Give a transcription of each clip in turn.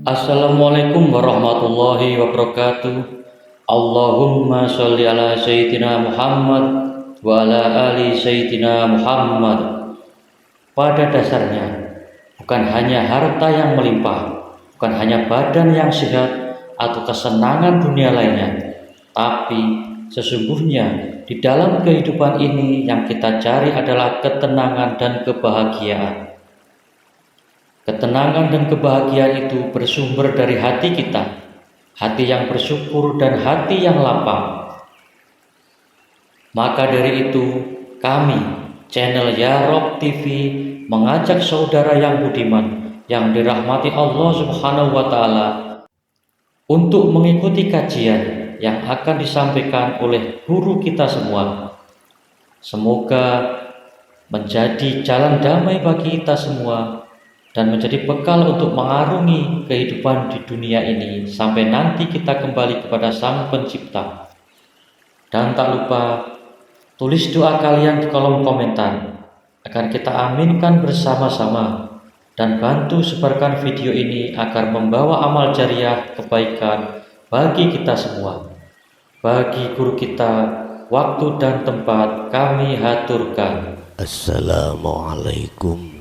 Assalamualaikum warahmatullahi wabarakatuh. Allahumma sholli ala sayyidina Muhammad wa ala ali sayyidina Muhammad. Pada dasarnya, bukan hanya harta yang melimpah, bukan hanya badan yang sehat atau kesenangan dunia lainnya, tapi sesungguhnya di dalam kehidupan ini yang kita cari adalah ketenangan dan kebahagiaan. Ketenangan dan kebahagiaan itu bersumber dari hati kita, hati yang bersyukur dan hati yang lapang. Maka dari itu, kami, channel Ya Rob TV, mengajak saudara yang budiman, yang dirahmati Allah Subhanahu wa Ta'ala, untuk mengikuti kajian yang akan disampaikan oleh guru kita semua. Semoga menjadi jalan damai bagi kita semua dan menjadi bekal untuk mengarungi kehidupan di dunia ini sampai nanti kita kembali kepada Sang Pencipta. Dan tak lupa tulis doa kalian di kolom komentar akan kita aminkan bersama-sama, dan bantu sebarkan video ini agar membawa amal jariah kebaikan bagi kita semua. Bagi guru kita, waktu dan tempat kami haturkan. Assalamualaikum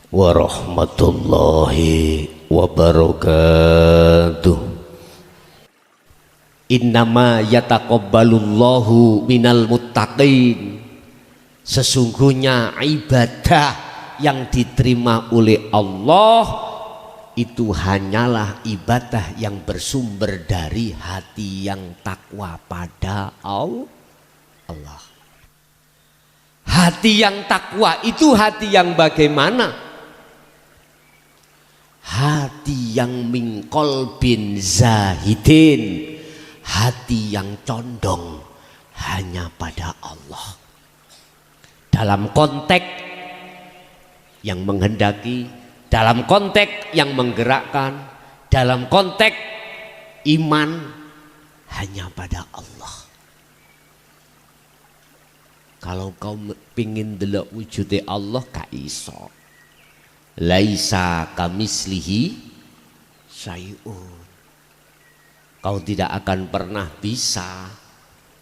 warahmatullahi wabarakatuh. Innama yataqabbalullahu minal muttaqin. Sesungguhnya ibadah yang diterima oleh Allah itu hanyalah ibadah yang bersumber dari hati yang takwa pada Allah. Hati yang takwa itu hati yang bagaimana? Hati yang min qalbin zahidin, hati yang condong hanya pada Allah. Dalam konteks yang menghendaki, dalam konteks yang menggerakkan, dalam konteks iman hanya pada Allah. Kalau kau pingin delok wujudnya Allah, gak iso. Laisa kamislihi syai'un. Kau tidak akan pernah bisa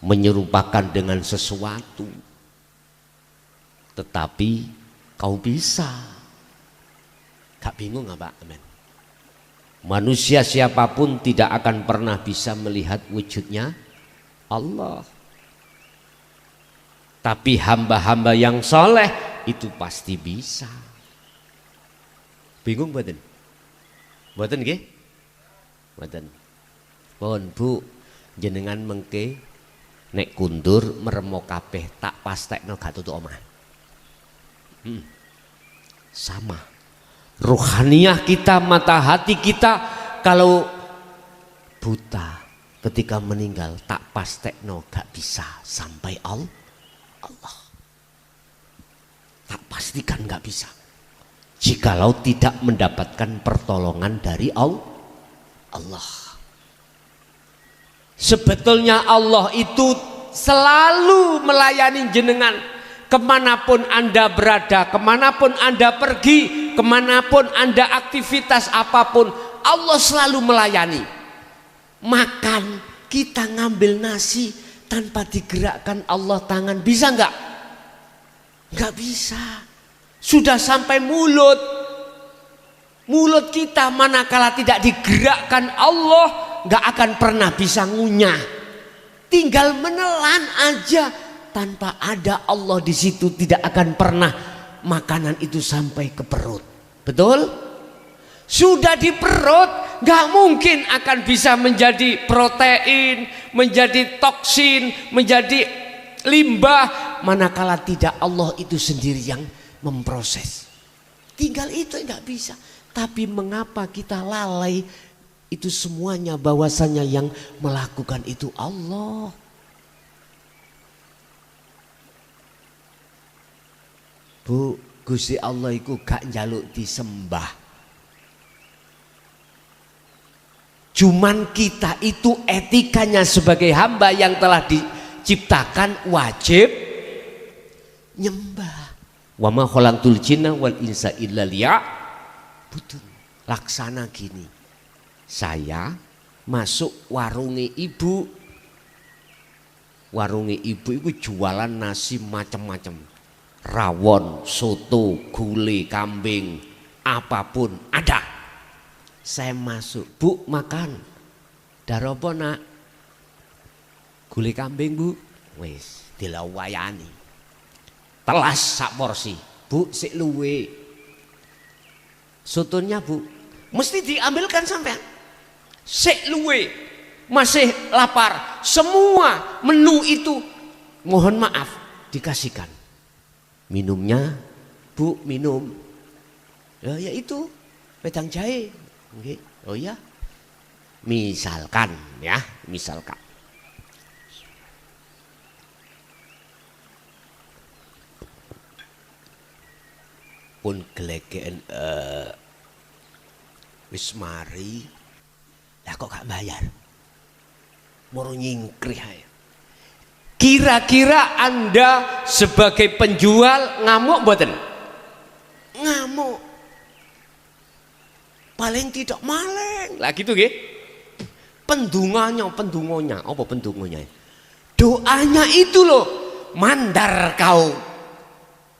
menyerupakan dengan sesuatu, tetapi kau bisa. Gak bingung apa? Amin. Manusia siapapun tidak akan pernah bisa melihat wujudnya Allah, tapi hamba-hamba yang soleh itu pasti bisa. Bingung mboten? Mboten nggih? Mboten. Pun Bu, jenengan mengke nek kundur meremo kabeh tak pastekno gak tutuk omah. Sama. Ruhaniyah kita, mata hati kita kalau buta ketika meninggal tak pastekno gak bisa sampai Allah. Tak pastikan gak bisa. Jikalau tidak mendapatkan pertolongan dari Allah. Sebetulnya Allah itu selalu melayani jenengan. Kemanapun Anda berada, kemanapun Anda pergi, kemanapun Anda aktivitas apapun, Allah selalu melayani. Makan, kita ngambil nasi tanpa digerakkan Allah tangan, bisa enggak? Enggak bisa. Sudah sampai mulut kita manakala tidak digerakkan Allah gak akan pernah bisa ngunyah. Tinggal menelan aja, tanpa ada Allah di situ tidak akan pernah makanan itu sampai ke perut. Betul? Sudah di perut gak mungkin akan bisa menjadi protein, menjadi toksin, menjadi limbah manakala tidak Allah itu sendiri yang memproses. Tinggal itu enggak bisa. Tapi mengapa kita lalai itu semuanya, bahwasanya yang melakukan itu Allah. Bu, Gusti Allah itu gak njaluk disembah. Cuman kita itu etikanya sebagai hamba yang telah diciptakan wajib nyembah. Wa ma khalaqtul jinna wal insa illa liya'budun. Laksana gini, saya masuk warungnya ibu. Warungnya ibu itu jualan nasi macam-macam. Rawon, soto, gulai, kambing, apapun ada. Saya masuk, Bu makan. Daro apa nak? Gulai kambing Bu. Wis dilawayani. Telas sak porsi. Bu sik luwe. Sotonya Bu, mesti diambilkan sampean. Sik luwe. Masih lapar. Semua menu itu mohon maaf dikasihkan. Minumnya Bu minum. Ya itu wedang jahe. Okay. Oh ya. Misalkan ya, misalkan. Pun gelegen wis mari. Lah kok gak bayar? Moro nyingkrih ae. Kira-kira Anda sebagai penjual ngamuk mboten? Ngamuk. Paling tidak maling. Lah gitu nggih. Pendunganya, apa pendunganya? Doanya itu loh, mandar kau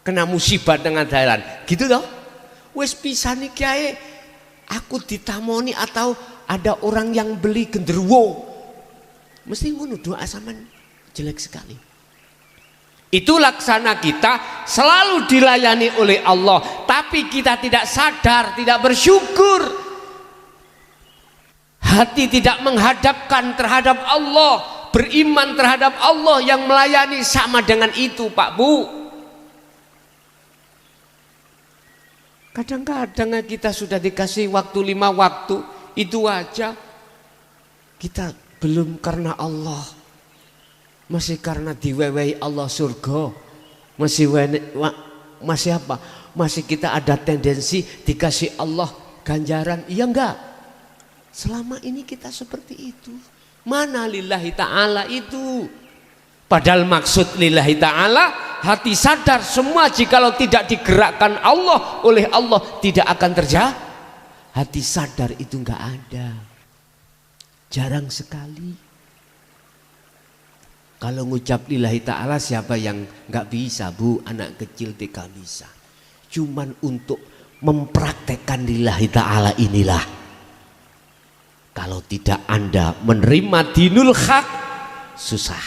kena musibah dengan dalan. Gitu toh? Wis pisan iki ae aku ditamoni atau ada orang yang beli genderuwo. Mesti ngono doa sampean jelek sekali. Itu laksana kita selalu dilayani oleh Allah, tapi kita tidak sadar, tidak bersyukur. Hati tidak menghadapkan terhadap Allah, beriman terhadap Allah yang melayani sama dengan itu, Pak Bu. Kadang-kadang kita sudah dikasih waktu 5 waktu, itu aja kita belum karena Allah, masih karena diwewehi Allah surga, masih apa? Masih kita ada tendensi dikasih Allah ganjaran, iya enggak? Selama ini kita seperti itu. Mana lillahi ta'ala itu? Padahal maksud lillahi ta'ala, hati sadar semua jikalau tidak digerakkan Allah oleh Allah tidak akan terjadi. Hati sadar itu enggak ada. Jarang sekali. Kalau ngucap lillahi ta'ala siapa yang gak bisa Bu? Anak kecil tidak bisa. Cuman untuk mempraktekkan lillahi ta'ala inilah. Kalau tidak Anda menerima dinul haq, susah.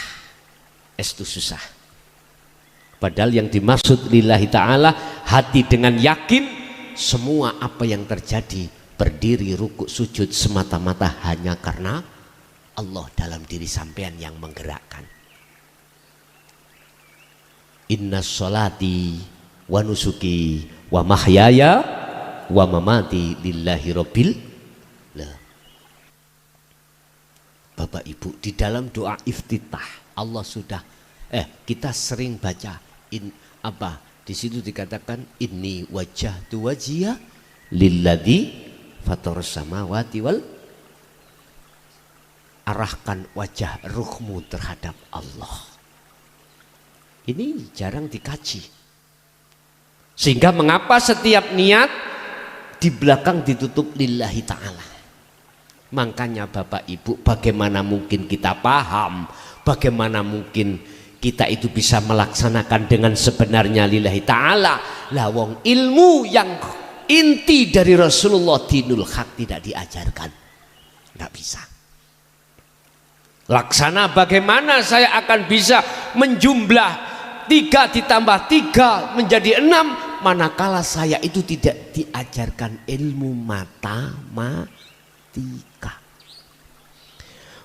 Itu susah. Padahal yang dimaksud lillahi ta'ala, hati dengan yakin semua apa yang terjadi, berdiri, rukuk, sujud semata-mata hanya karena Allah dalam diri sampean yang menggerakkan. Inna sholati wa nusuki wa mahyaya wa mamati lillahi rabbil. Bapak Ibu, di dalam doa iftitah Allah sudah kita sering baca di situ dikatakan inni wajjahtu wajhiya lilladzi fatarus samawati wal, arahkan wajah ruhmu terhadap Allah. Ini jarang dikaji. Sehingga mengapa setiap niat di belakang ditutup lillahi ta'ala. Makanya Bapak Ibu, bagaimana mungkin kita paham, bagaimana mungkin kita itu bisa melaksanakan dengan sebenarnya lillahi ta'ala. Lah wong ilmu yang inti dari Rasulullah dinul haq tidak diajarkan. Nggak bisa. Laksana bagaimana saya akan bisa menjumlah 3 ditambah 3 menjadi 6 manakala saya itu tidak diajarkan ilmu matematika.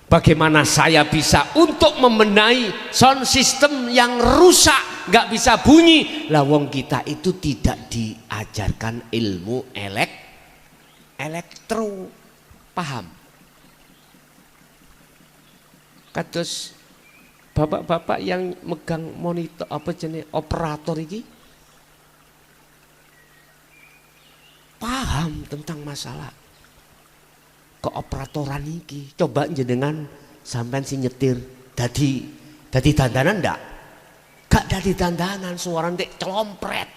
Bagaimana saya bisa untuk membenahi sound system yang rusak, nggak bisa bunyi. Lawang kita itu tidak diajarkan ilmu elektro, paham? Kados bapak-bapak yang megang monitor apa jenis operator ini paham tentang masalah keoperatoran iki. Coba jenengan sampean si nyetir dadi dandanan ndak? Gak dadi dandanan, suara ntek celompret.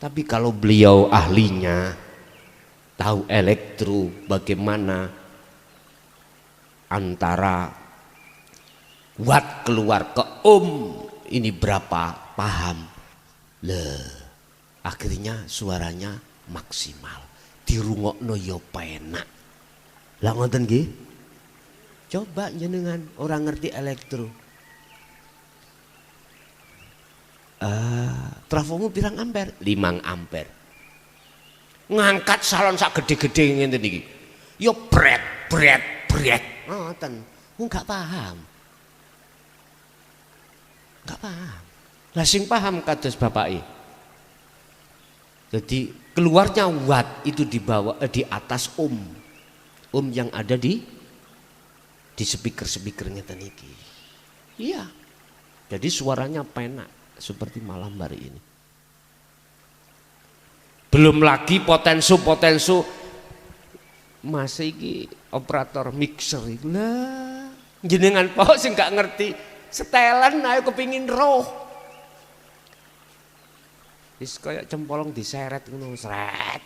Tapi kalau beliau ahlinya tahu elektro, bagaimana antara watt keluar ke ohm ini berapa, paham. Akhirnya suaranya maksimal, dirungokno yo penak. Lah ngoten nggih. Coba jenengan orang ngerti elektro. Trafomu pirang ampere? 5 ampere. Ngangkat salon sak gede-gede ngene iki. Yo bret. Ngoten. Enggak paham. Enggak paham. Lah sing paham kados bapake. Jadi keluarnya watt itu di bawah di atas ohm. Ohm yang ada di speaker ngeten iki. Iya. Jadi suaranya penak seperti malam hari ini. Belum lagi potensi masih iki operator mixer iki. Lah jenengan pok sing gak ngerti setelan ayo kepingin roh. Wis kaya cempolong diseret ngono sret.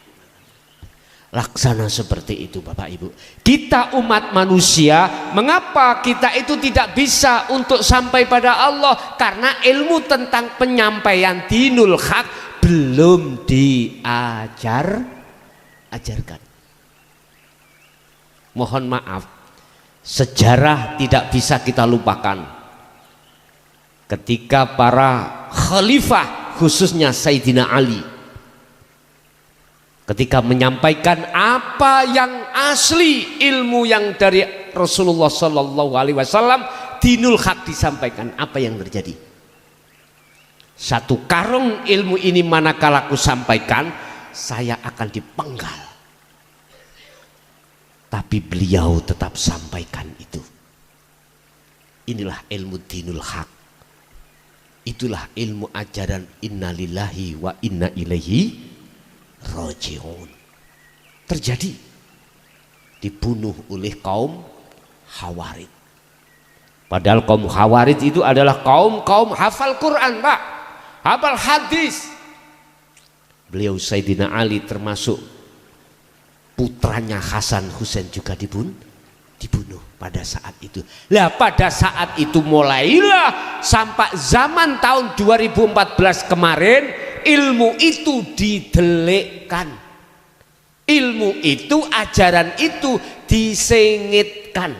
Laksana seperti itu Bapak Ibu. Kita umat manusia, mengapa kita itu tidak bisa untuk sampai pada Allah? Karena ilmu tentang penyampaian dinul haq belum diajarkan. Mohon maaf, sejarah tidak bisa kita lupakan. Ketika para khalifah, khususnya Sayyidina Ali, ketika menyampaikan apa yang asli, ilmu yang dari Rasulullah Sallallahu Alaihi Wasallam, dinul haq disampaikan, apa yang terjadi? Satu karung ilmu ini manakala aku sampaikan, saya akan dipenggal. Tapi beliau tetap sampaikan itu. Inilah ilmu dinul haq. Itulah ilmu ajaran innalillahi wa inna ilaihi raji'un. Terjadi, dibunuh oleh kaum Khawarij. Padahal kaum Khawarij itu adalah kaum hafal Quran, Pak, hafal hadis. Beliau Sayyidina Ali termasuk putranya Hasan Husain juga dibunuh pada saat itu. Lah pada saat itu mulailah sampai zaman tahun 2014 kemarin ilmu itu didelikkan, ilmu itu, ajaran itu disengitkan,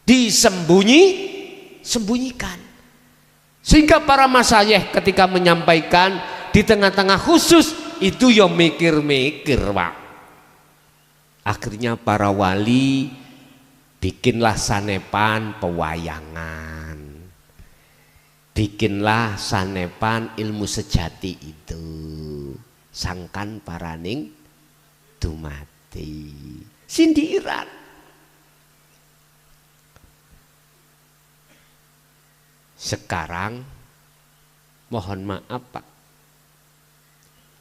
disembunyikan, sehingga para masyayikh ketika menyampaikan di tengah-tengah khusus itu ya mikir-mikir, Pak. Akhirnya para wali bikinlah sanepan pewayangan, bikinlah sanepan ilmu sejati itu, sangkan paraning dumati, sindiran. Sekarang mohon maaf Pak,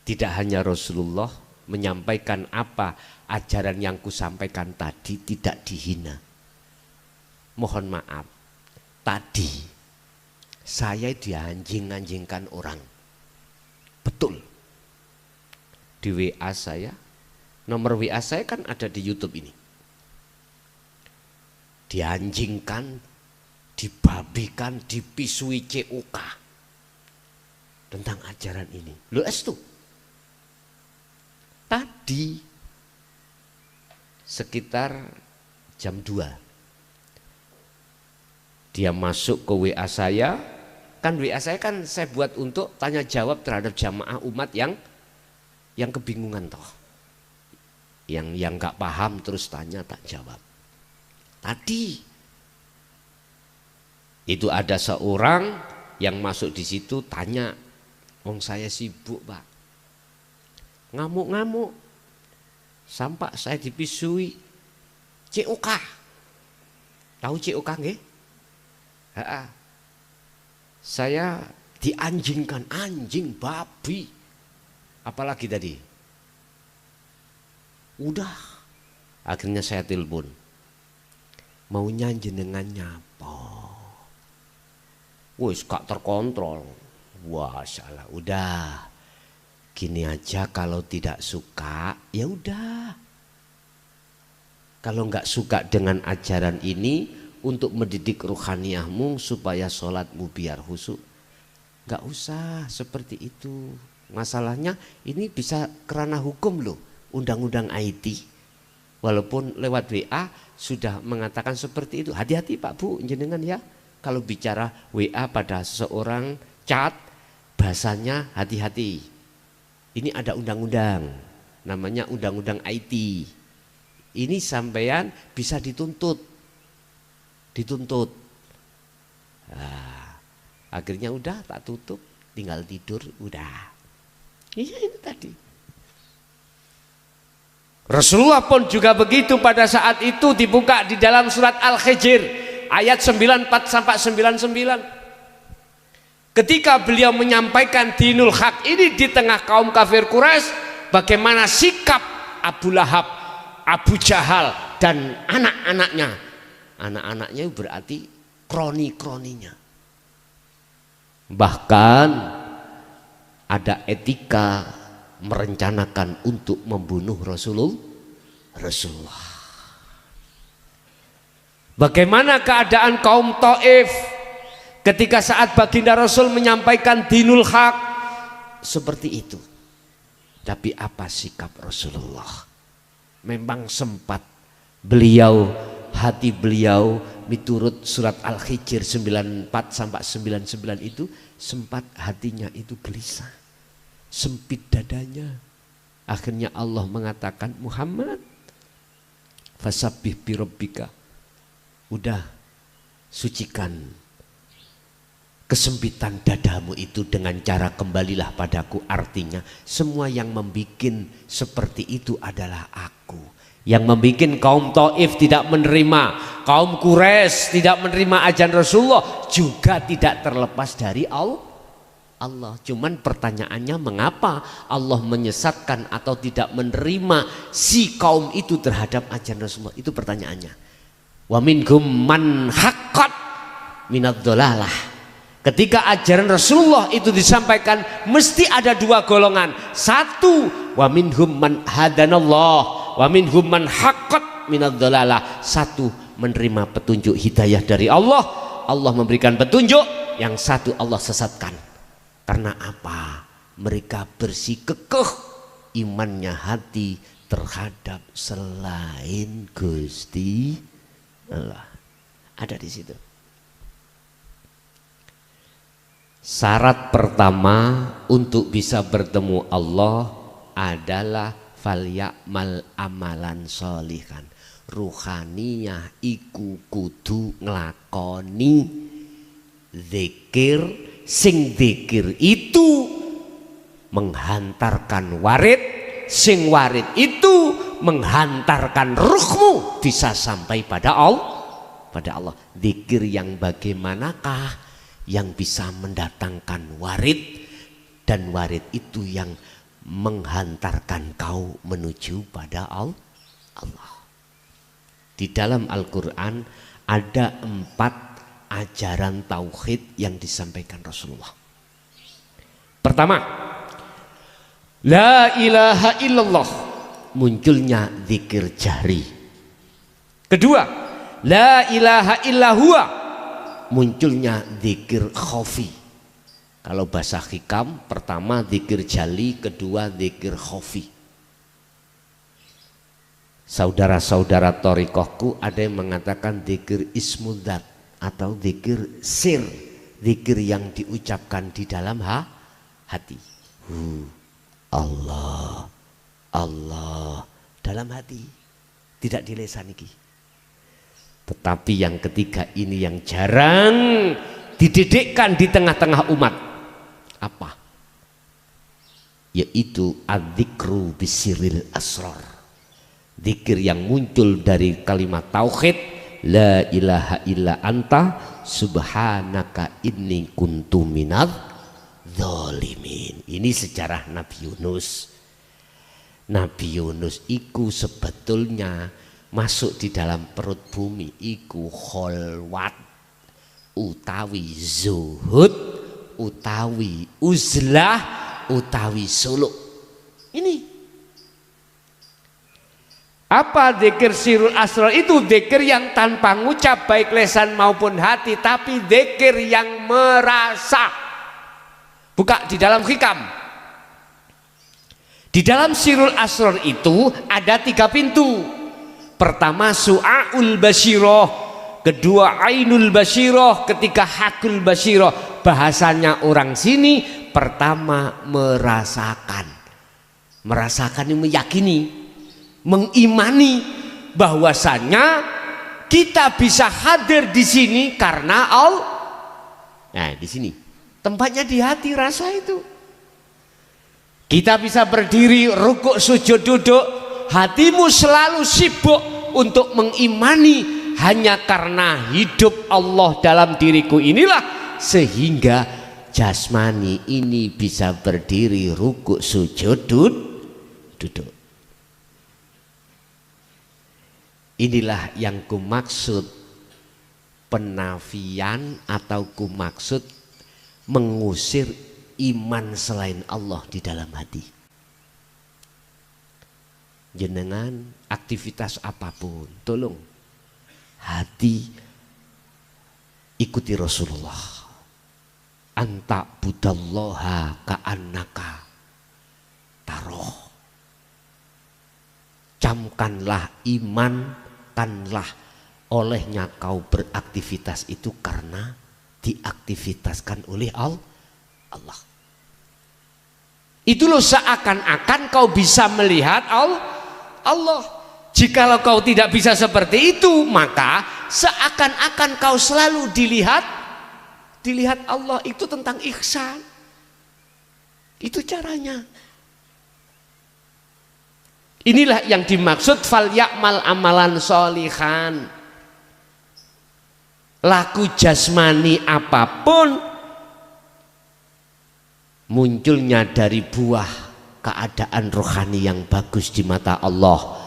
tidak hanya Rasulullah menyampaikan apa ajaran yang kusampaikan tadi tidak dihina. Mohon maaf, tadi saya dianjing-anjingkan orang. Betul. Di WA saya, nomor WA saya kan ada di YouTube ini. Dianjingkan, dibabikan, dipisui CUK tentang ajaran ini. Loh estu. Tadi sekitar jam 2 dia masuk ke WA saya. Kan WA saya kan saya buat untuk tanya jawab terhadap jamaah umat yang kebingungan toh, yang nggak paham terus tanya tak jawab. Tadi itu ada seorang yang masuk di situ tanya, "Wong saya sibuk Pak, ngamuk-ngamuk, sampai saya dipisui CUK." Tahu CUK nggih? Saya dianjingkan, anjing, babi, apalagi tadi. Udah, akhirnya saya telepon, maunya jenengan nyapa. Wis gak terkontrol. Wah salah, udah Gini aja, kalau tidak suka ya udah. Kalau nggak suka dengan ajaran ini untuk mendidik ruhaniyahmu supaya sholatmu biar khusyuk, nggak usah seperti itu. Masalahnya ini bisa kerana hukum loh, undang-undang IT. Walaupun lewat WA sudah mengatakan seperti itu. Hati-hati Pak Bu jenengan ya, kalau bicara WA pada seseorang chat bahasanya hati-hati. Ini ada undang-undang, namanya undang-undang IT. Ini sampean bisa dituntut. Nah, akhirnya udah tak tutup, tinggal tidur udah. Iya itu tadi. Rasulullah pun juga begitu, pada saat itu dibuka di dalam surat Al-Hijr ayat 94 sampai 99. Ketika beliau menyampaikan dinul haq ini di tengah kaum kafir Quraisy, bagaimana sikap Abu Lahab, Abu Jahal dan anak-anaknya. Anak-anaknya berarti kroni-kroninya. Bahkan ada etika merencanakan untuk membunuh Rasulullah. Bagaimana keadaan kaum Taif ketika saat baginda Rasul menyampaikan dinul haq seperti itu? Tapi apa sikap Rasulullah? Memang sempat hati beliau miturut surat Al-Hijr 94 sampai 99 itu, sempat hatinya itu gelisah, sempit dadanya. Akhirnya Allah mengatakan, Muhammad fasabbih birabbika, udah sucikan kesempitan dadamu itu dengan cara kembalilah padaku. Artinya semua yang membuat seperti itu adalah aku. Yang membuat kaum Taif tidak menerima, kaum Quraisy tidak menerima ajaran Rasulullah juga tidak terlepas dari Allah. Cuman pertanyaannya, mengapa Allah menyesatkan atau tidak menerima si kaum itu terhadap ajaran Rasulullah? Itu pertanyaannya. Wa minhum man haqqat minadh dhalalah. Ketika ajaran Rasulullah itu disampaikan, mesti ada dua golongan. Satu, wa minhum man hadanallah, wa minhum man haqqat minadh dhalalah. Satu, menerima petunjuk hidayah dari Allah, Allah memberikan petunjuk. Yang satu Allah sesatkan. Karena apa? Mereka bersikukuh imannya hati terhadap selain Gusti Allah. Ada di situ. Syarat pertama untuk bisa bertemu Allah adalah falyamal amalan sholihan. Ruhaniyah iku kudu nglakoni zikir, sing zikir itu menghantarkan warid, sing warid itu menghantarkan ruhmu bisa sampai pada Allah. Zikir yang bagaimanakah? Yang bisa mendatangkan warid, dan warid itu yang menghantarkan kau menuju pada Allah. Di dalam Al-Quran ada 4 ajaran tauhid yang disampaikan Rasulullah. Pertama, la ilaha illallah, munculnya zikir jahri. Kedua, la ilaha illahuwa, munculnya zikir khafi. Kalau bahasa hikam, pertama zikir jali, kedua zikir khafi. Saudara-saudara thariqahku ada yang mengatakan zikir ismudzat atau zikir sir, zikir yang diucapkan di dalam hati. Allah, Allah dalam hati, tidak di lisan iki. Tetapi yang ketiga ini yang jarang dididikkan di tengah-tengah umat. Apa? Yaitu adzikru bisiril asrar. Zikir yang muncul dari kalimat tauhid, la ilaha illa anta subhanaka inni kuntu minadz dzalimin. Ini sejarah Nabi Yunus. Nabi Yunus iku sebetulnya masuk di dalam perut bumi iku kholwat, utawi zuhud, utawi uzlah, utawi suluk. Ini. Apa dzikir sirul asrar itu? Dzikir yang tanpa ngucap baik lesan maupun hati, tapi dzikir yang merasa. Buka di dalam hikam. Di dalam sirul asrar itu ada 3 pintu. Pertama su'aul basyiroh, kedua ainul basyiroh, ketiga hakul basyiroh. Bahasanya orang sini pertama merasakan. Merasakan ini meyakini, mengimani bahwasannya kita bisa hadir di sini karena Allah. Nah, di sini tempatnya di hati, rasa itu. Kita bisa berdiri, rukuk, sujud, duduk, hatimu selalu sibuk untuk mengimani hanya karena hidup Allah dalam diriku inilah sehingga jasmani ini bisa berdiri, rukuk, sujud, duduk. Inilah yang kumaksud penafian atau kumaksud mengusir iman selain Allah di dalam hati. Jenengan aktivitas apapun, tolong hati ikuti Rasulullah. Anta budallaha ka'annaka taroh. Camkanlah iman, kanlah olehnya kau beraktivitas itu karena diaktivitaskan oleh Allah. Itu loh seakan-akan kau bisa melihat Allah. Jikalau kau tidak bisa seperti itu, maka seakan-akan kau selalu dilihat Allah. Itu tentang ihsan. Itu caranya. Inilah yang dimaksud fal ya'mal amalan sholihan. Laku jasmani apapun munculnya dari buah keadaan rohani yang bagus di mata Allah.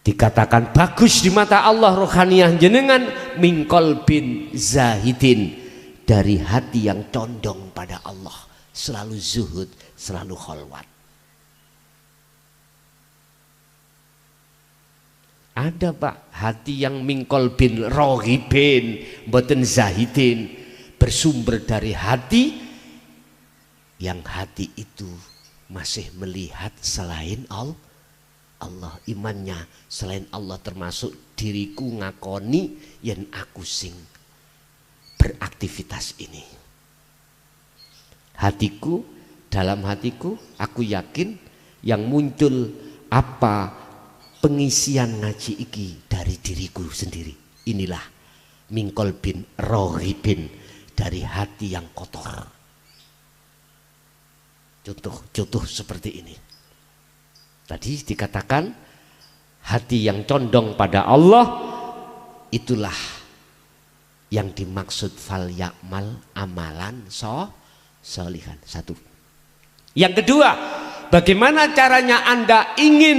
Dikatakan bagus di mata Allah rohaniyah jenengan mingkol bin zahidin, dari hati yang condong pada Allah, selalu zuhud, selalu kholwat. Ada Pak hati yang mingkol bin rohibin mboten zahidin, bersumber dari hati yang hati itu masih melihat selain Allah. Imannya selain Allah, termasuk diriku ngakoni yen aku sing beraktivitas ini. Hatiku, dalam hatiku aku yakin yang muncul apa pengisian ngaji iki dari diriku sendiri. Inilah mingkol bin rohibin, dari hati yang kotor. Contoh seperti ini. Tadi dikatakan hati yang condong pada Allah, itulah yang dimaksud fal ya'mal amalan sholihan. Satu. Yang kedua, bagaimana caranya Anda ingin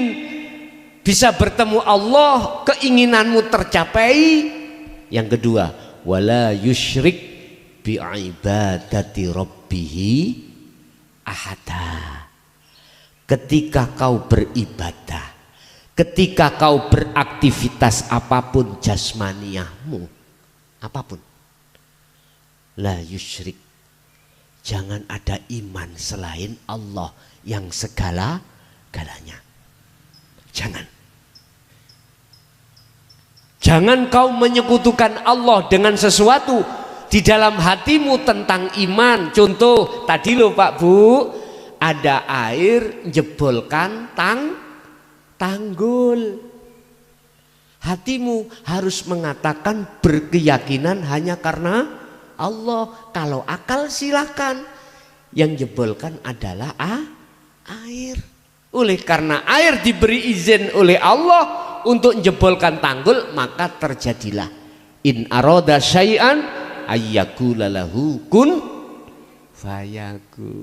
bisa bertemu Allah, keinginanmu tercapai? Yang kedua, wala yusyrik bi ibadati rabbihi ahada. Ketika kau beribadah, ketika kau beraktivitas apapun jasmaniyahmu, apapun, la yusyrik, jangan ada iman selain Allah yang segala-galanya. Jangan kau menyekutukan Allah dengan sesuatu di dalam hatimu tentang iman. Contoh tadi loh Pak Bu, ada air jebolkan tanggul. Hatimu harus mengatakan berkeyakinan hanya karena Allah. Kalau akal silahkan, yang jebolkan adalah air. Oleh karena air diberi izin oleh Allah untuk jebolkan tanggul, maka terjadilah in aroda syai'an ayyakula lahu kun fayakun.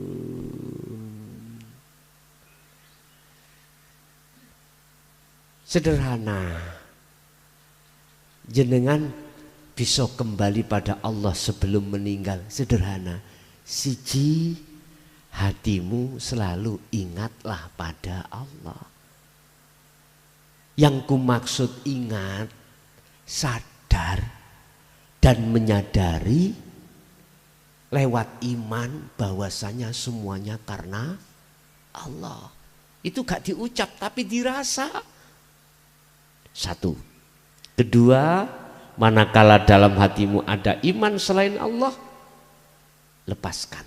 Sederhana, jenengan bisa kembali pada Allah sebelum meninggal. Sederhana, siji hatimu selalu ingatlah pada Allah. Yang ku maksud ingat, sadar dan menyadari lewat iman bahwasanya semuanya karena Allah. Itu gak diucap tapi dirasa. Satu. Kedua, manakala dalam hatimu ada iman selain Allah, lepaskan.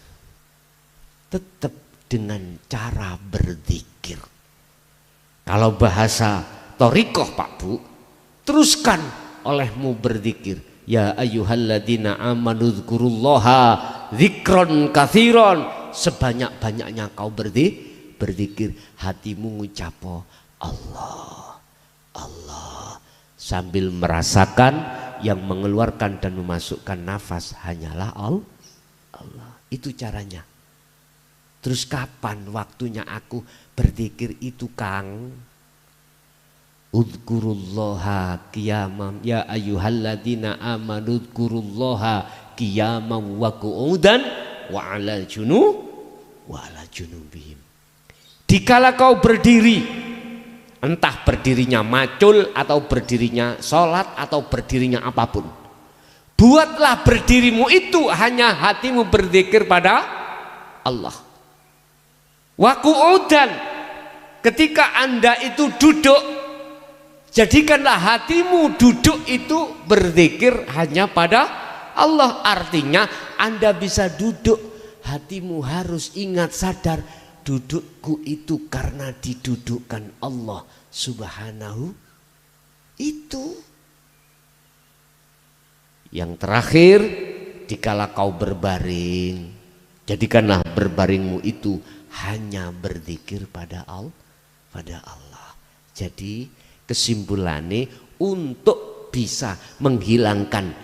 Tetap dengan cara berzikir. Kalau bahasa thariqah Pak Bu, teruskan olehmu berzikir. Ya ayyuhalladzina amanu dzkurullaha dzikron katsiron. Sebanyak-banyaknya kau berzikir, hatimu ngucap Allah, Allah, sambil merasakan yang mengeluarkan dan memasukkan nafas hanyalah Allah. Itu caranya. Terus kapan waktunya aku berzikir itu, Kang? Udzkurullaha qiyamam ya ayyuhalladzina amanu udzkurullaha qiyaman wa qu'udan wa 'alal junubihim. Dikala kau berdiri, entah berdirinya macul atau berdirinya sholat atau berdirinya apapun, buatlah berdirimu itu hanya hatimu berzikir pada Allah. Wa qu'udan, ketika Anda itu duduk, jadikanlah hatimu duduk itu berzikir hanya pada Allah. Artinya Anda bisa duduk, hatimu harus ingat, sadar, dudukku itu karena didudukkan Allah Subhanahu. Itu yang terakhir, dikala kau berbaring, jadikanlah berbaringmu itu hanya berzikir pada Allah. Jadi kesimpulannya, untuk bisa menghilangkan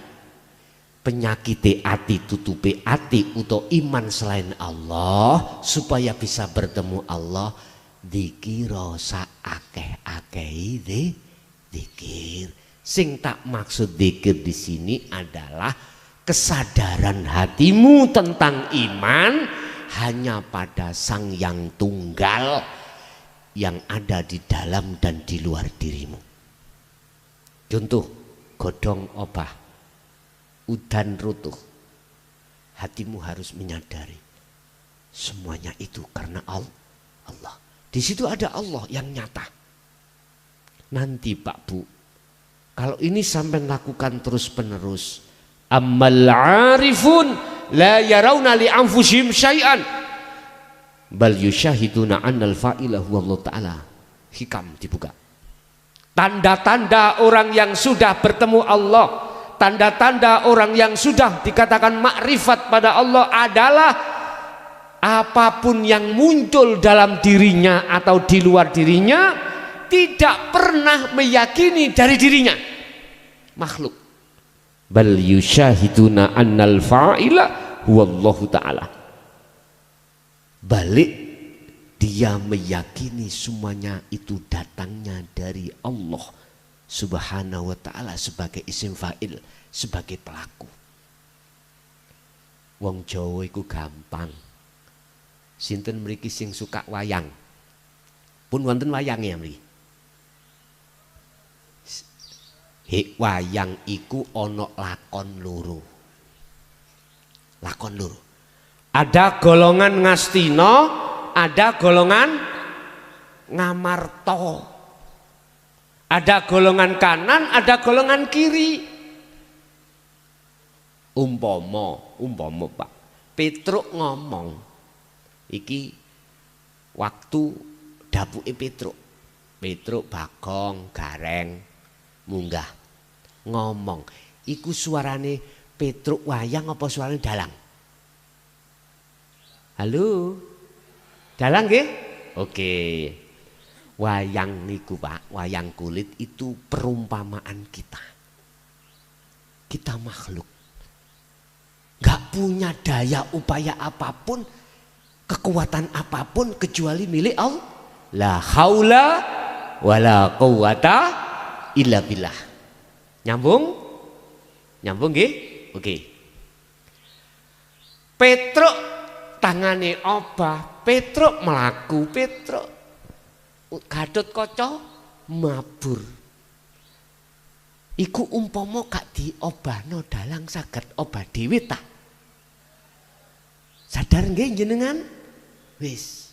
penyakit hati, tutupi hati atau iman selain Allah, supaya bisa bertemu Allah, dzikira saakeh-akeh dzikir. Sing tak maksud dzikir di sini adalah kesadaran hatimu tentang iman hanya pada Sang Yang Tunggal yang ada di dalam dan di luar dirimu. Contoh, godhong obah, udan rutuh, hatimu harus menyadari semuanya itu karena Allah. Di situ ada Allah yang nyata. Nanti Pak Bu, kalau ini sampai lakukan terus menerus, ammal arifun la yarawna li anfusihim syai'an bal yusyahiduna annal fa'ila huwa Allah Ta'ala. Hikam dibuka. Tanda-tanda orang yang sudah bertemu Allah, tanda-tanda orang yang sudah dikatakan makrifat pada Allah adalah apapun yang muncul dalam dirinya atau di luar dirinya tidak pernah meyakini dari dirinya makhluk. Bal yusyahiduna annal fa'ila huwa Allah Ta'ala. Balik, dia meyakini semuanya itu datangnya dari Allah Subhanahu wa Ta'ala sebagai isim fa'il, sebagai pelaku. Wong Jawa iku gampang. Sinten mriki sing suka wayang? Pun wonten wayange mriki. Wayang iku ana lakon loro. Lakon loro. Ada golongan Ngastina, ada golongan Ngamarta. Ada golongan kanan, ada golongan kiri. Umpama Pak Petruk ngomong, iki waktu dapuke Petruk Bagong Gareng munggah ngomong, iku suarane Petruk wayang apa suarane dalang? Halo, dalang nggih? Oke. Wayang niku Pak, wayang kulit itu perumpamaan kita. Kita makhluk, gak punya daya upaya apapun, kekuatan apapun kecuali milik Allah. La haula wala quwata illa billah. Nyambung? Nyambung nggih? Oke. Petruk tangane obah, Petruk melaku, Petruk Gatot Kaca mabur. Iku umpama gak diobahno dalang saged obah dhewe ta. Sadar nggih jenengan? Wis.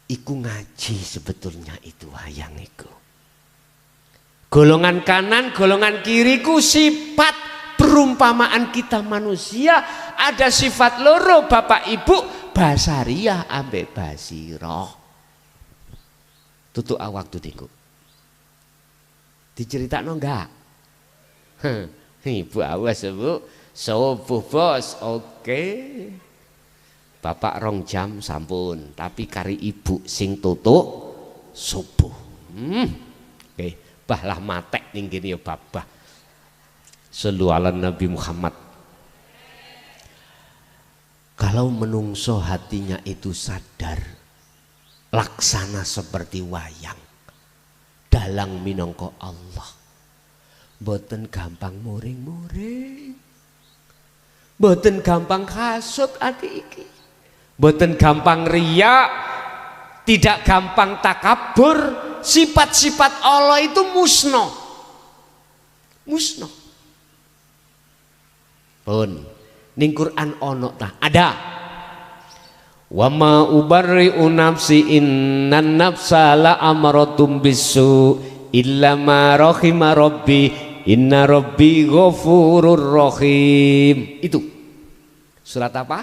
Iku ngaji sebetulnya itu wayang iku. Golongan kanan, golongan kiri ku sifat perumpamaan kita manusia. Ada sifat loro bapak ibu, basariyah ambek basirah. Tutuk awak tutiku. Diceritakno enggak? Ibu awas bu, sopo bos, oke. Bapak rong jam sampun, tapi kari ibu sing tutuk subuh. Oke, bahlah matek ning kene ya babah. Shallu ala Nabi Muhammad. Kalau menungso hatinya itu sadar, laksana seperti wayang, dalang minangka Allah, boten gampang muring-muring, boten gampang hasud ati iki, boten gampang riya, tidak gampang takabur. Sifat-sifat Allah itu musnah, musnah. Pun ning Quran ono ta? Ada. Wa ma ubarri'u nafsi innan nafsa la amaratum bisu illa ma rahima rabbi inna rabbi ghafurur rahim. Itu surat apa?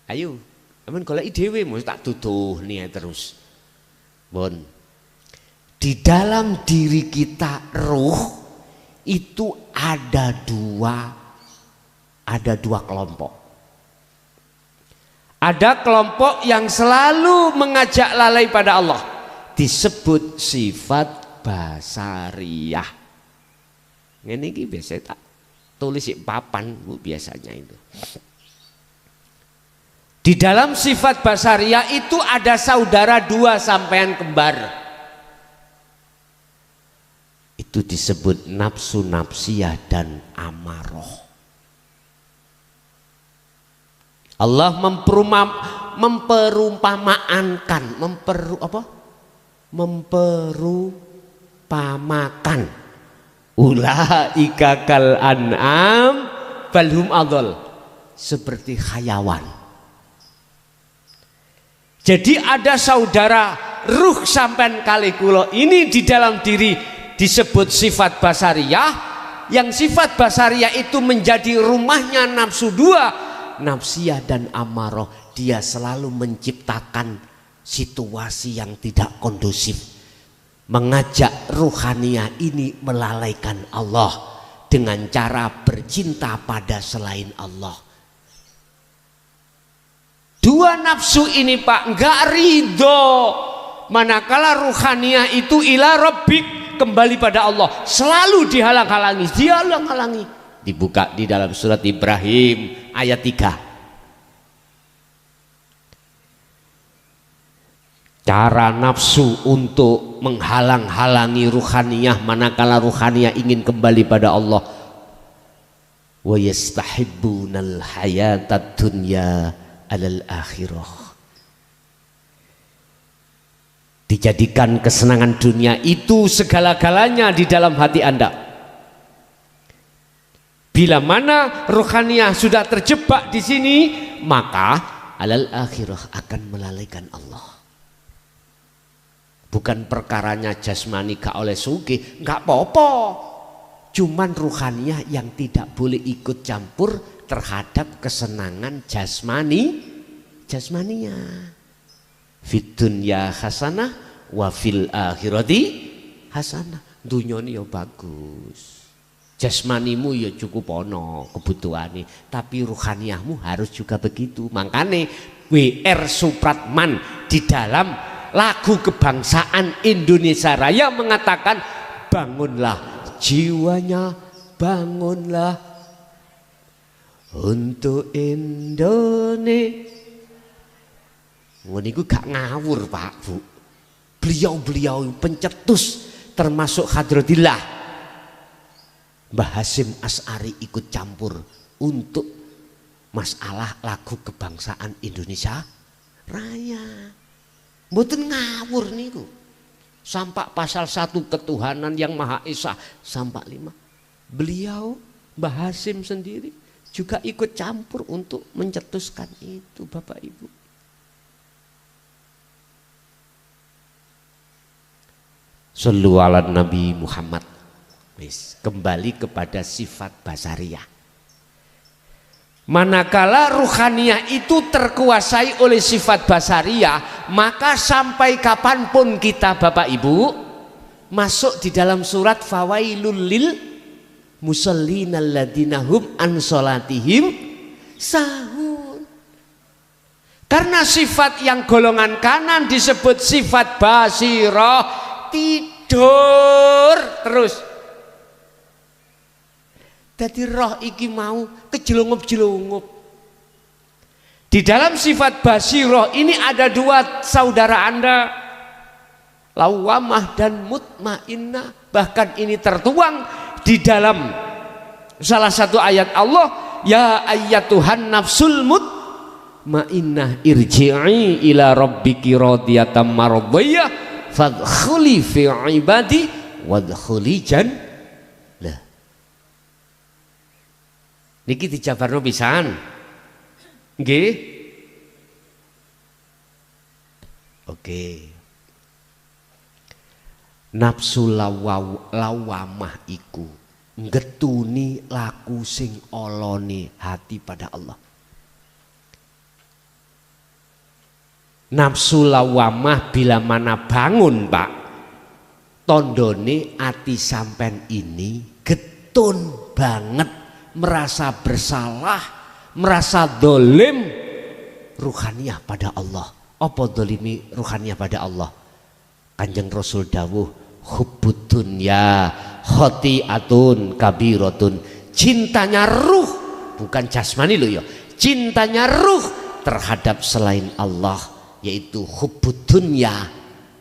Ayo, amun goleki dhewe mesti tak duduhni terus. Bon. Di dalam diri kita ruh itu ada dua kelompok. Ada kelompok yang selalu mengajak lalai pada Allah, disebut sifat basariyah. Ngene iki biasa tak tulis di papan Bu biasanya itu. Di dalam sifat basariyah itu ada saudara dua sampean kembar. Itu disebut nafsu nafsiyah dan amaroh. Allah memperumpamakan ulaika kal an'am balhum adol, seperti hayawan. Jadi ada saudara ruh sampean kali kulo ini di dalam diri disebut sifat basariyah, yang sifat basariyah itu menjadi rumahnya nafsu dua, nafsiyah dan amaroh. Dia selalu menciptakan situasi yang tidak kondusif, mengajak ruhaniyah ini melalaikan Allah dengan cara bercinta pada selain Allah. Dua nafsu ini Pak enggak ridho manakala ruhaniyah itu ila rabbik, kembali pada Allah, selalu dihalang-halangi, dihalang-halangi. Dibuka di dalam surat Ibrahim ayat 3. Cara nafsu untuk menghalang-halangi ruhaniyah manakala ruhaniyah ingin kembali pada Allah. Wa yastahibbunal hayatad dunya alal akhirah. Dijadikan kesenangan dunia itu segala-galanya di dalam hati Anda. Bila mana ruhaniyah sudah terjebak di sini, maka alal akhirah akan melalaikan Allah. Bukan perkaranya jasmani gak oleh sugih, gak apa-apa. Cuman ruhaniyah yang tidak boleh ikut campur terhadap kesenangan jasmaninya. Fid dunya hasanah wa fil akhirati hasanah. Dunyane ya bagus, jasmanimu ya cukup ono kebutuhane, tapi ruhaniyahmu harus juga begitu. Makane W.R. Supratman di dalam lagu kebangsaan Indonesia Raya mengatakan, bangunlah jiwanya, bangunlah untuk Indonesia. Ngene gak ngawur Pak Bu. Beliau-beliau pencetus termasuk Hadratillah Mbah Hasyim Asy'ari ikut campur untuk masalah lagu kebangsaan Indonesia Raya. Mboten ngawur niku. Sampai pasal 1 ketuhanan yang Maha Esa sampai 5. Beliau Mbah Hasim sendiri juga ikut campur untuk mencetuskan itu, Bapak Ibu. Sallu ala Nabi Muhammad. Kembali kepada sifat basariyah. Manakala ruhaniyah itu terkuasai oleh sifat basariyah, maka sampai kapanpun kita Bapak Ibu masuk di dalam surat fawailul lil musallina alladzina hum an sholatihim sahun. Karena sifat yang golongan kanan disebut sifat basirah, tidur terus. Jadi roh iki mau kejelungup-jelungup. Di dalam sifat basirah ini ada 2 saudara Anda, lawamah dan mutmainnah. Bahkan ini tertuang di dalam salah satu ayat Allah, ya ayyatuhan nafsul mutmainnah irji'i ila rabbiki radiyatan mardiyah fadkhuli fi ibadi wadkhuli jannah. Niki dijabarno pisan. Nggih. Oke. Nafsu lawamah iku ngetuni laku sing olone hati pada Allah. Nafsu lawamah bila mana bangun, Pak, tondone ati sampean ini getun banget, merasa bersalah, merasa dolim ruhaniyah pada Allah. Apa dolimi ruhaniyah pada Allah? Kanjeng Rasul dawuh, hubbud dunya khoti'atun kabiratun. Cintanya ruh, bukan jasmani loh ya, cintanya ruh terhadap selain Allah, yaitu hubbud dunya,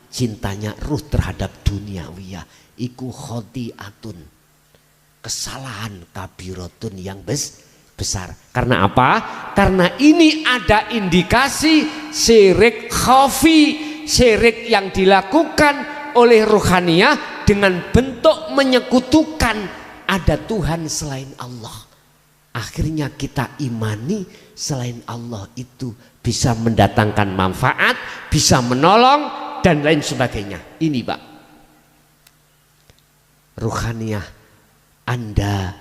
cintanya ruh terhadap duniawiyah, iku khoti'atun, kesalahan kabiratun yang besar. Karena apa? Karena ini ada indikasi syirik khafi, syirik yang dilakukan oleh ruhaniyah dengan bentuk menyekutukan ada Tuhan selain Allah. Akhirnya kita imani selain Allah itu bisa mendatangkan manfaat, bisa menolong dan lain sebagainya. Ini Pak, ruhaniyah Anda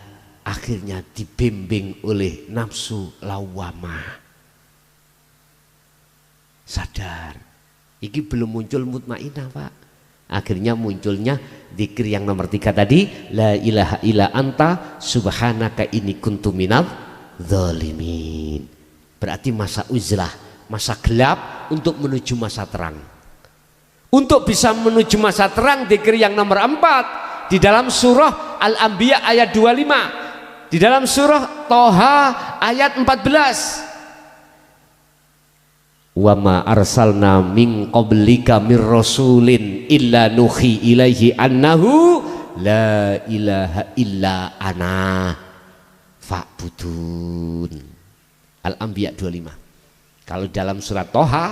akhirnya dibimbing oleh nafsu lawamah. Sadar, ini belum muncul mutmainnah Pak. Akhirnya munculnya zikir yang nomor 3 tadi, la ilaha illa anta subhanaka inni kuntu minadz dzalimin. Berarti masa uzlah, masa gelap untuk menuju masa terang. Untuk bisa menuju masa terang, zikir yang nomor 4 di dalam surah Al-Anbiya ayat 25, di dalam surah Toha ayat 14, wa ma arsalna min qablika mir rasulin illa nuhi ilaihi annahu la ilaha illa ana fa'budun. Al-Anbiya 25. Kalau dalam surat Toha,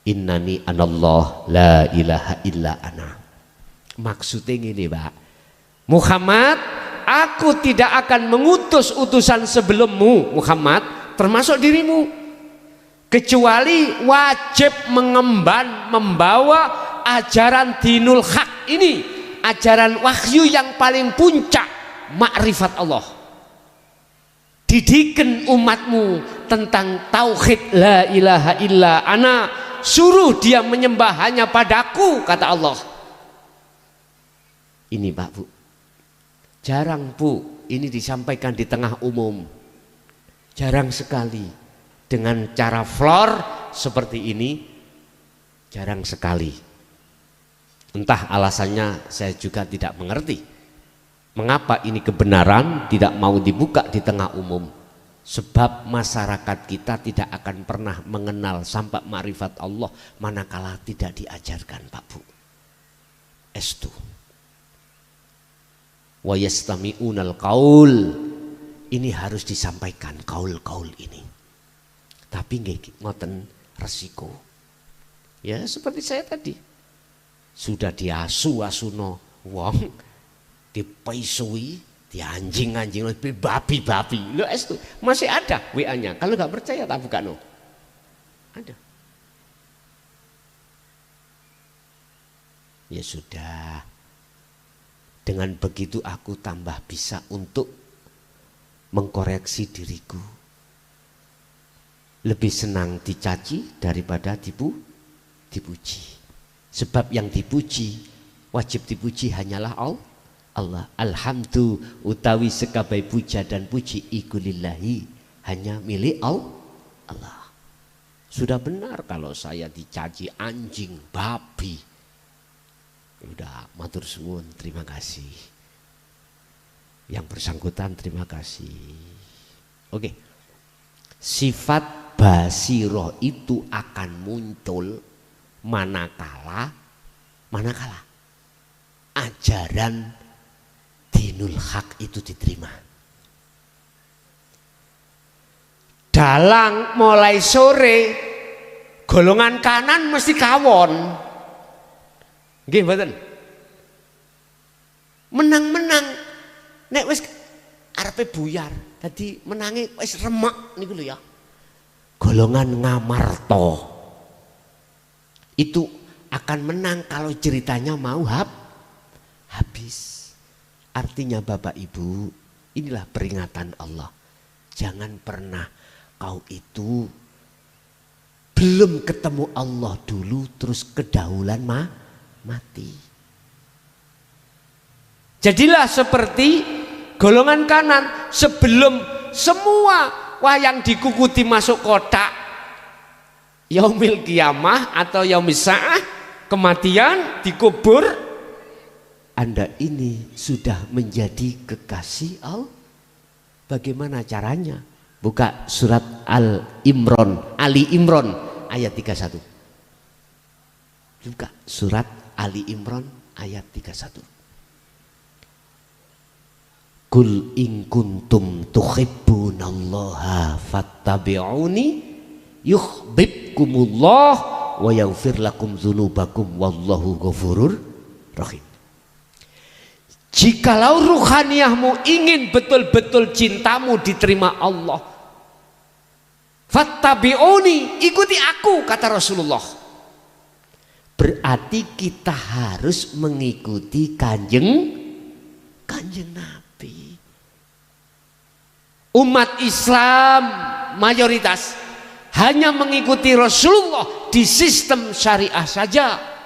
innani anallah la ilaha illa ana. Maksudnya gini Pak, Muhammad, aku tidak akan mengutus utusan sebelummu Muhammad, termasuk dirimu, kecuali wajib mengemban membawa ajaran dinul haq ini, ajaran wahyu yang paling puncak, makrifat Allah. Didikan umatmu tentang tauhid la ilaha illa ana, suruh dia menyembah hanya padaku, kata Allah. Ini Pak Bu, jarang Bu ini disampaikan di tengah umum, jarang sekali dengan cara flor seperti ini, jarang sekali. Entah alasannya saya juga tidak mengerti, mengapa ini kebenaran tidak mau dibuka di tengah umum. Sebab masyarakat kita tidak akan pernah mengenal sampai ma'rifat Allah manakala tidak diajarkan Pak Bu. Estu wa yastami'unal qaul ini harus disampaikan kaul-kaul ini. Tapi nggih ngoten resiko. Ya seperti saya tadi. Sudah diasu-asuno wong, dipaisui, dianjing-anjing, babi-babi. Loh itu masih ada WA-nya. Kalau nggak percaya tak buka no. Ada. Ya sudah. Dengan begitu aku tambah bisa untuk mengkoreksi diriku. Lebih senang dicaci daripada dipuji. Sebab yang dipuji, wajib dipuji hanyalah Allah. Alhamdu utawi sekabai puja dan puji iku lillahi, hanya milik Allah. Sudah benar kalau saya dicaci anjing, babi. Udah matur suwun, terima kasih. Yang bersangkutan terima kasih. Oke. Sifat basiroh itu akan muncul manakala ajaran dinul haq itu diterima. Dalang mulai sore golongan kanan mesti kawon. Nggih mboten. Menang-menang nek wis arepe buyar, dadi menange wis remek niku lho ya. Golongan ngamarto itu akan menang kalau ceritanya mau habis. Artinya Bapak Ibu, inilah peringatan Allah. Jangan pernah kau itu belum ketemu Allah dulu terus kedahuluan mati. Jadilah seperti golongan kanan sebelum semua wayang dikukuti masuk kotak yaumil kiamah atau yaumis sa'ah, kematian dikubur, Anda ini sudah menjadi kekasih Allah. Bagaimana caranya? Buka surat Ali Imran ayat 31. Buka surat Ali Imran ayat 31. Kul in kuntum tuhibbunallaha fattabi'uni yuhibbukumullah wa yaghfir lakum dzunubakum wallahu ghafurur rahim. Jikalau ruhaniyahmu ingin betul-betul cintamu diterima Allah, fattabi'uni, ikuti aku, kata Rasulullah. Berarti kita harus mengikuti kanjeng Nabi. Umat Islam mayoritas hanya mengikuti Rasulullah di sistem syariah saja.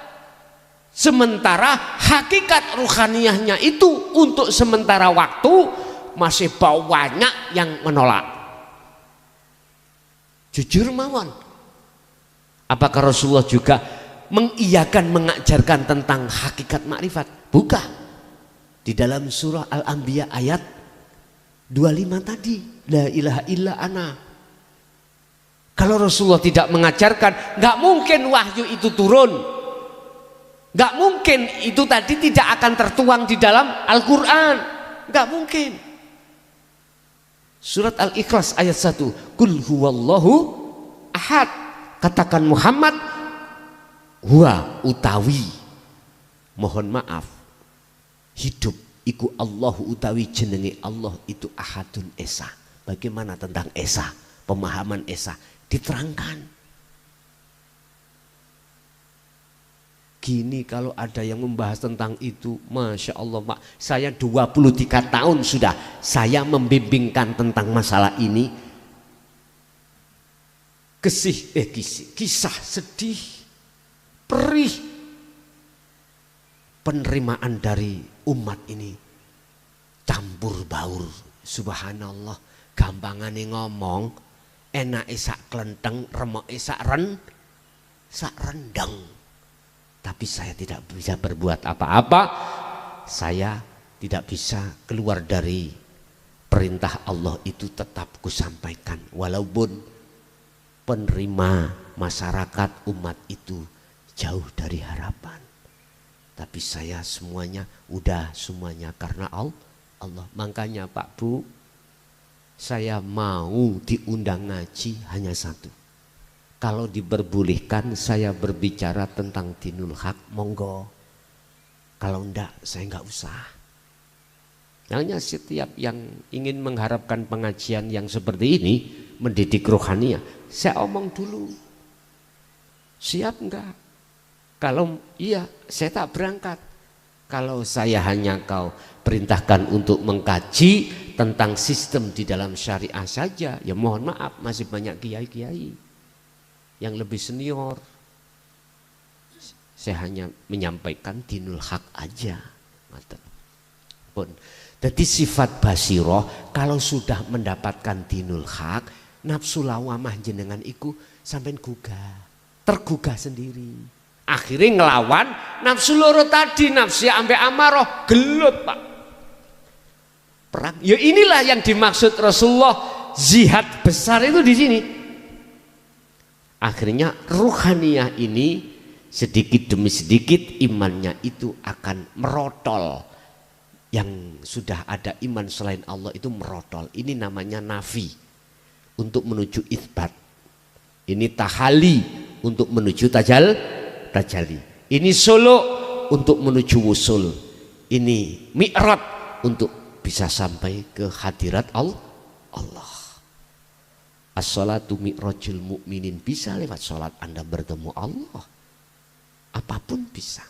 Sementara hakikat ruhaniyahnya itu untuk sementara waktu masih banyak yang menolak. Jujur mawon. Apakah Rasulullah juga mengiyakan, mengajarkan tentang hakikat makrifat? Bukan. Di dalam surah Al-Anbiya ayat 25 tadi, la ilaha illa ana. Kalau Rasulullah tidak mengajarkan, nggak mungkin wahyu itu turun. Nggak mungkin itu tadi tidak akan tertuang di dalam Al-Quran. Nggak mungkin. Surat Al-Ikhlas ayat 1. Kul huwallahu ahad. Katakan Muhammad, huwa utawi. Mohon maaf. Hidup iku Allahu utawi jenenge Allah itu ahadun esa. Bagaimana tentang esa? Pemahaman esa diterangkan. Gini kalau ada yang membahas tentang itu, Masya Allah Pak, saya 23 tahun sudah saya membimbingkan tentang masalah ini. Kisah sedih, perih, penerimaan dari umat ini campur baur. Subhanallah, gampangane ngomong, enak sak klenteng, remok sak rendang. Tapi saya tidak bisa berbuat apa-apa. Saya tidak bisa keluar dari perintah Allah itu, tetap kusampaikan. Walaupun penerima masyarakat umat itu jauh dari harapan. Tapi saya semuanya karena Allah. Makanya Pak Bu, Saya mau diundang ngaji hanya satu. Kalau diperbolehkan saya berbicara tentang dinul haq, monggo. Kalau enggak, saya enggak usah. Hanya setiap yang ingin mengharapkan pengajian yang seperti ini, mendidik rohaniah, saya omong dulu. Siap enggak? Kalau iya, saya tak berangkat. Kalau saya hanya kau perintahkan untuk mengkaji tentang sistem di dalam syariah saja, ya mohon maaf, masih banyak kiai-kiai yang lebih senior. Saya hanya menyampaikan dinul haq aja. Pun. Jadi sifat basiroh kalau sudah mendapatkan dinul haq, nafsu lawamah jenengan iku sampai gugah, tergugah sendiri. Akhirnya ngelawan nafsu loro tadi, nafsu ambek amaroh, gelut Pak. Perang. Ya inilah yang dimaksud Rasulullah, jihad besar itu di sini. Akhirnya ruhaniyah ini sedikit demi sedikit imannya itu akan merotol. Yang sudah ada iman selain Allah itu merotol. Ini namanya nafi untuk menuju itsbat. Ini tahali untuk menuju tajalli. Ini solo untuk menuju wusul. Ini mi'raj untuk bisa sampai ke hadirat Allah. As-salatu mi'rajul mu'minin, bisa lewat salat Anda bertemu Allah. Apapun bisa.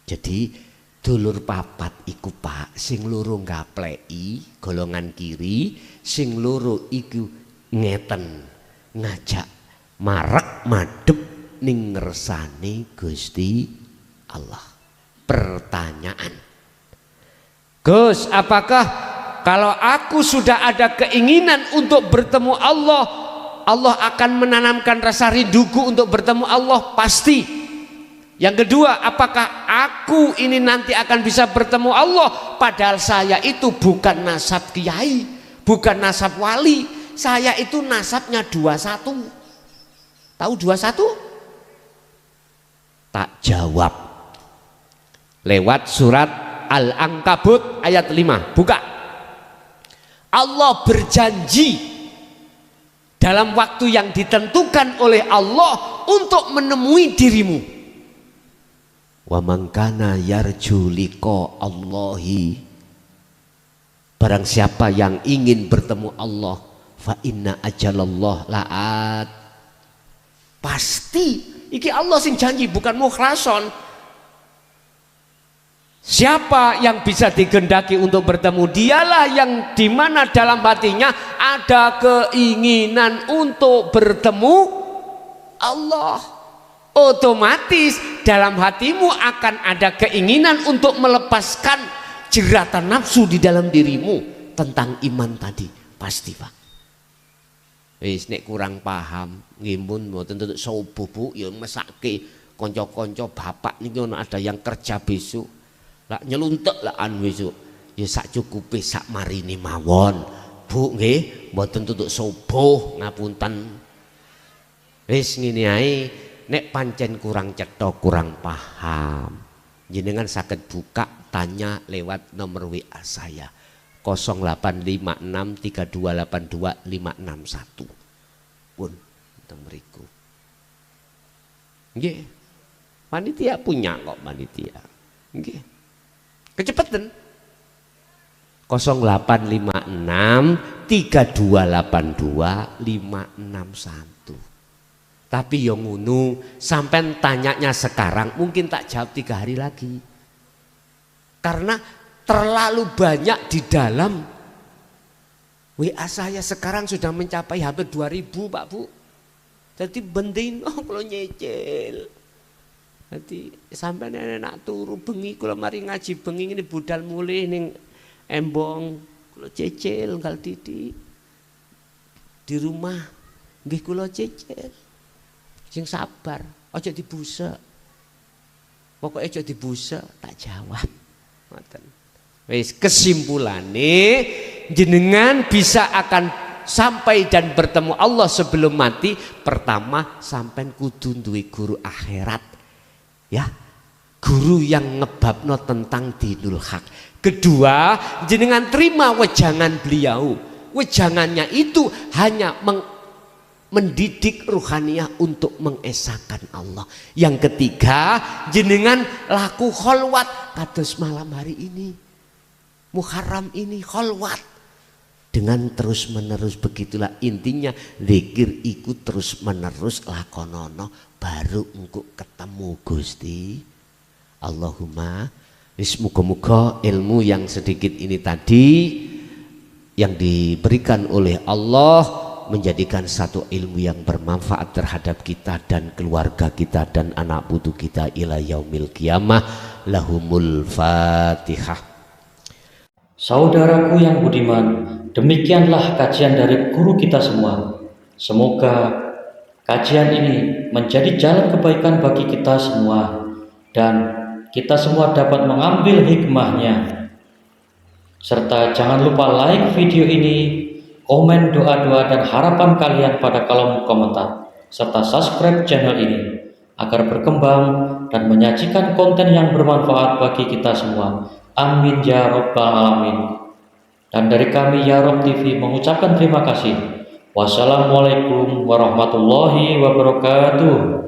Jadi dulur papat iku Pak, sing loro ngapleki golongan kiri, sing loro iku ngeten ngajak marek madhep ning ngersane Gusti Allah. Pertanyaan, Gus, apakah kalau aku sudah ada keinginan untuk bertemu Allah, Allah akan menanamkan rasa rinduku untuk bertemu Allah? Pasti. Yang kedua, apakah aku ini nanti akan bisa bertemu Allah? Padahal saya itu bukan nasab kiai, bukan nasab wali. Saya itu nasabnya 21. Tahu 21? Tak jawab. Lewat surat Al-Ankabut ayat 5. Buka. Allah berjanji dalam waktu yang ditentukan oleh Allah untuk menemui dirimu. Wa man kana yarju liqa Allahi, barang siapa yang ingin bertemu Allah, fa inna ajalallah la'at. Pasti iki Allah sing janji, bukan mukhlason. Siapa yang bisa digendaki untuk bertemu, dialah yang dimana dalam hatinya ada keinginan untuk bertemu Allah. Otomatis dalam hatimu akan ada keinginan untuk melepaskan jeratan nafsu di dalam dirimu tentang iman tadi. Pasti Pak. Wis nek kurang paham ngimun mboten tutuk subuh Bu, ya mesake kanca-kanca bapak niki ono ada yang kerja besok. Lah nyeluntek lah besok. Ya sak cukupe sak marini mawon. Bu nggih, mboten tutuk subuh, ngapunten. Wis ngene ae, nek pancen kurang cetha, kurang paham, jenengan saged buka tanya lewat nomor WA saya 08563282 pun teng mriku. Nggih. Panitia punya kok panitia. Nggih. Kecepatan 08563282 tapi yang ngunu sampai tanyanya sekarang mungkin tak jawab 3 hari lagi karena terlalu banyak di dalam WA saya sekarang sudah mencapai hampir 2000 Pak Bu. Jadi bendin kalau nyecil. Nanti sampai nenek turu bengi kalau mari ngaji bengi ini budal mulai ning embong kalau cecil ngal titik di rumah nggih kula cecil sing sabar aja dibusa pokoknya aja dibusa tak jawab ngoten. Wis kesimpulane jenengan bisa akan sampai dan bertemu Allah sebelum mati. Pertama sampean kudu duwe guru akhirat. Ya, guru yang ngebabno tentang dinul haq. Kedua, jenengan terima wejangan beliau. Wejangannya itu hanya mendidik ruhaniyah untuk mengesahkan Allah. Yang ketiga, jenengan laku kholwat kados malam hari ini, Muharram ini kholwat dengan terus menerus. Begitulah intinya, zikir ikut terus menerus lakonono baru engkau ketemu Gusti. Allahumma, muga-muga ilmu yang sedikit ini tadi yang diberikan oleh Allah menjadikan satu ilmu yang bermanfaat terhadap kita dan keluarga kita dan anak putu kita ila yaumil qiyamah. Lahumul Fatihah. Saudaraku yang budiman, demikianlah kajian dari guru kita semua. Semoga kajian ini menjadi jalan kebaikan bagi kita semua dan kita semua dapat mengambil hikmahnya. Serta jangan lupa like video ini, komen doa-doa dan harapan kalian pada kolom komentar, serta subscribe channel ini agar berkembang dan menyajikan konten yang bermanfaat bagi kita semua. Amin ya rabbal alamin. Dan dari kami Ya Rob TV mengucapkan terima kasih. Wassalamualaikum warahmatullahi wabarakatuh.